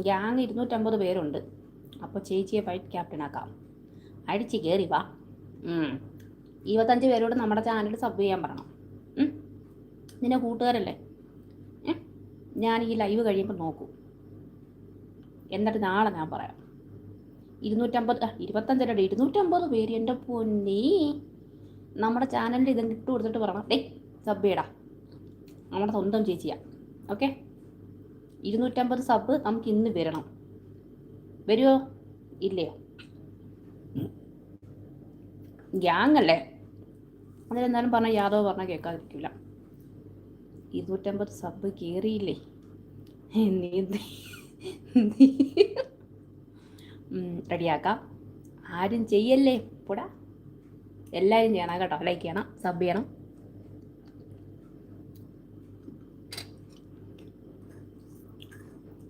Gang 250 പേരുണ്ട്. അപ്പോൾ ചേച്ചിയെ വൈറ്റ് ക്യാപ്റ്റൻ ആക്കാം. അടിച്ച് കയറി വാ. 25 പേരോട് നമ്മുടെ ചാനൽ സബ് ചെയ്യാൻ പറയണം. നിന്നെ കൂട്ടുകാരല്ലേ? ഞാൻ ഈ ലൈവ് കഴിയുമ്പോൾ നോക്കൂ. എന്നിട്ട് നാളെ ഞാൻ പറയാം. 250 പേര്. എൻ്റെ പൊന്നേ, നമ്മുടെ ചാനലിൻ്റെ ഇതും ഇട്ട് കൊടുത്തിട്ട് പറയണം, ഡേ സബ് ചെയ്യടാ, നമ്മുടെ സ്വന്തം ചേച്ചിയാ. ഓക്കെ, 250 സബ് നമുക്ക് ഇന്ന് വരണം. വരുമോ ഇല്ലയോ? ഗ്യാങ് അല്ലേ, അതിലെന്തായാലും പറഞ്ഞാൽ യാദവ് പറഞ്ഞാൽ കേൾക്കാതിരിക്കില്ല. 250 സബ് കയറിയില്ലേ? റെഡിയാക്കാം. ആരും ചെയ്യല്ലേ, പോടാ. എല്ലാവരും ചെയ്യണം കേട്ടോ, ലൈക്ക് ചെയ്യണം, സബ് ചെയ്യണം.